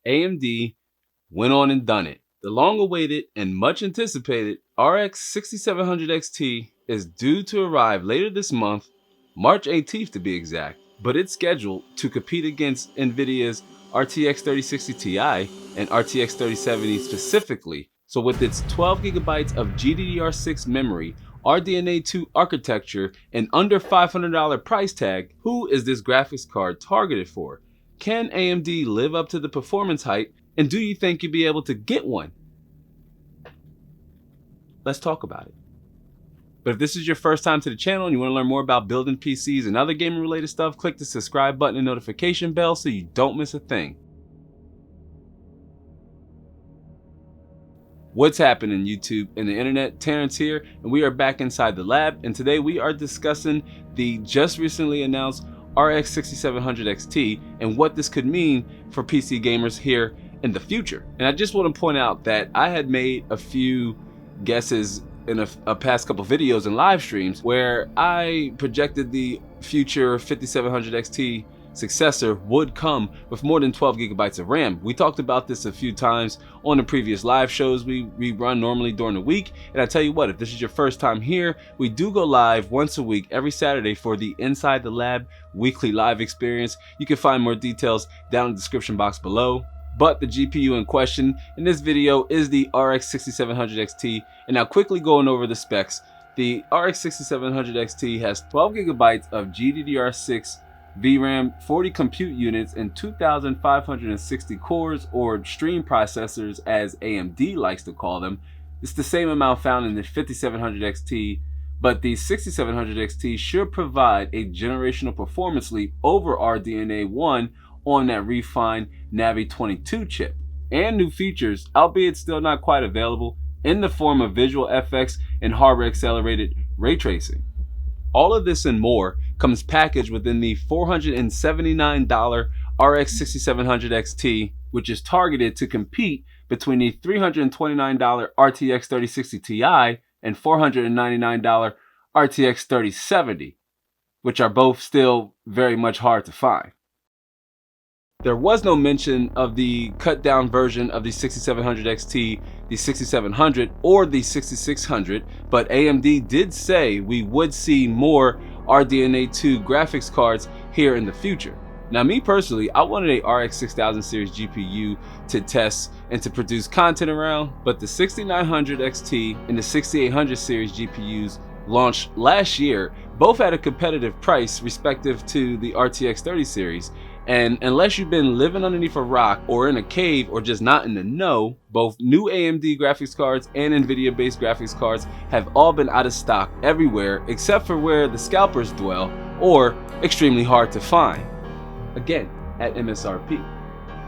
AMD went on and done it. The long-awaited and much anticipated RX 6700 XT is due to arrive later this month, March 18th to be exact, but it's scheduled to compete against NVIDIA's RTX 3060 Ti and RTX 3070 specifically. So with its 12 gigabytes of GDDR6 memory, RDNA 2 architecture, and under $500 price tag, who is this graphics card targeted for? Can AMD live up to the performance hype, and do you think you'll be able to get one? Let's talk about it. But if this is your first time to the channel and you want to learn more about building PCs and other gaming related stuff, click the subscribe button and notification bell so you don't miss a thing. What's happening, YouTube and the internet? Terrence here, and we are back inside the lab, and today we are discussing the just recently announced RX 6700 XT and what this could mean for PC gamers here in the future. And I just want to point out that I had made a few guesses in a past couple videos and live streams where I projected the future 5700 XT successor would come with more than 12 gigabytes of RAM. We talked about this a few times on the previous live shows we run normally during the week, and I tell you what, if this is your first time here, we do go live once a week every Saturday for the Inside the Lab weekly live experience. You can find more details down in the description box below. But the GPU in question in this video is the RX 6700 XT, and now quickly going over the specs. The RX 6700 XT has 12 gigabytes of GDDR6 VRAM, 40 compute units, and 2,560 cores, or stream processors as AMD likes to call them. It's the same amount found in the 5700 XT, but the 6700 XT should provide a generational performance leap over RDNA 1 on that refined Navi 22 chip, and new features, albeit still not quite available, in the form of visual FX and hardware accelerated ray tracing. All of this and more comes packaged within the $479 RX 6700 XT, which is targeted to compete between the $329 RTX 3060 Ti and $499 RTX 3070, which are both still very much hard to find. There was no mention of the cut down version of the 6700 XT, the 6700, or the 6600, but AMD did say we would see more RDNA 2 graphics cards here in the future. Now, me personally, I wanted a RX 6000 series GPU to test and to produce content around, but the 6900 XT and the 6800 series GPUs launched last year, both at a competitive price respective to the RTX 30 series. And unless you've been living underneath a rock or in a cave or just not in the know, both new AMD graphics cards and NVIDIA based graphics cards have all been out of stock everywhere except for where the scalpers dwell, or extremely hard to find, again at MSRP.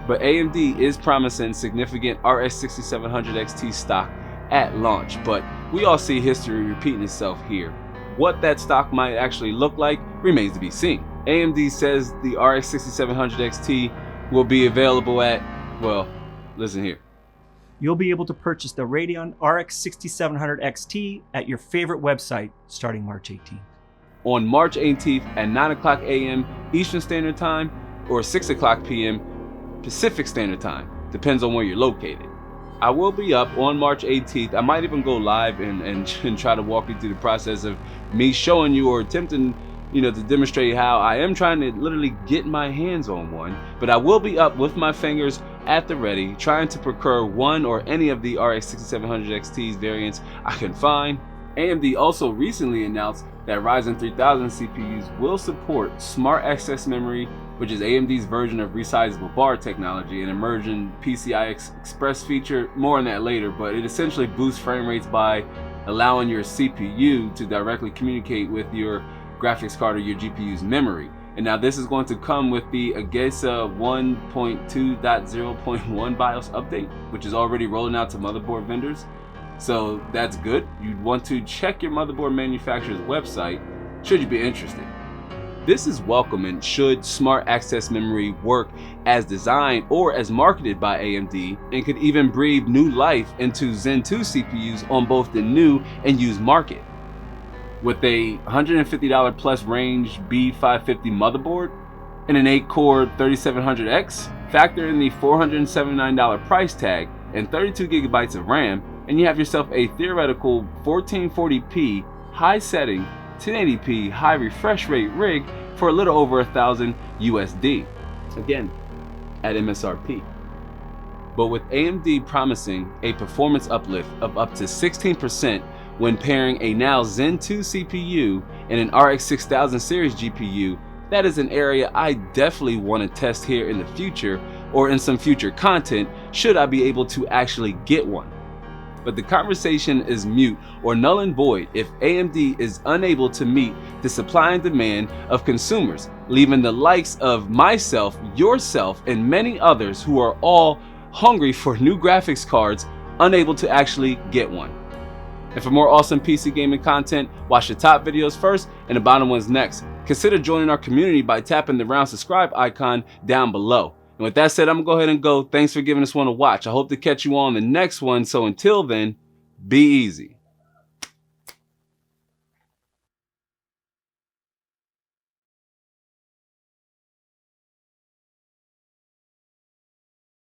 But AMD is promising significant RX 6700 XT stock at launch, but we all see history repeating itself here. What that stock might actually look like remains to be seen. AMD says the RX 6700 XT will be available at, well, listen here. You'll be able to purchase the Radeon RX 6700 XT at your favorite website starting March 18th. On March 18th at 9 o'clock a.m. Eastern Standard Time or 6 o'clock p.m. Pacific Standard Time, depends on where you're located. I will be up on March 18th. I might even go live and try to walk you through the process of me showing you or attempting to demonstrate how I am trying to literally get my hands on one. But I will be up with my fingers at the ready, trying to procure one or any of the RX 6700 XT's variants I can find. AMD also recently announced that Ryzen 3000 CPUs will support Smart Access Memory, which is AMD's version of resizable bar technology, an emerging PCI Express feature. More on that later, but it essentially boosts frame rates by allowing your CPU to directly communicate with your graphics card or your GPU's memory. And now this is going to come with the AGESA 1.2.0.1 BIOS update, which is already rolling out to motherboard vendors. So that's good. You'd want to check your motherboard manufacturer's website should you be interested. This is welcome, and should Smart Access Memory work as designed or as marketed by AMD, and could even breathe new life into Zen 2 CPUs on both the new and used market. With a $150 plus range B550 motherboard, and an 8-core 3700X, factor in the $479 price tag and 32 gigabytes of RAM, and you have yourself a theoretical 1440p high setting 1080p high refresh rate rig for a little over $1,000 USD, again at MSRP. But with AMD promising a performance uplift of up to 16% when pairing a now Zen 2 CPU and an RX 6000 series GPU, that is an area I definitely want to test here in the future, or in some future content should I be able to actually get one. But the conversation is moot or null and void if AMD is unable to meet the supply and demand of consumers, leaving the likes of myself, yourself, and many others who are all hungry for new graphics cards unable to actually get one. And for more awesome PC gaming content, watch the top videos first and the bottom ones next. Consider joining our community by tapping the round subscribe icon down below. And with that said, I'm gonna go ahead and go. Thanks for giving this one a watch. I hope to catch you on the next one. So until then, be easy.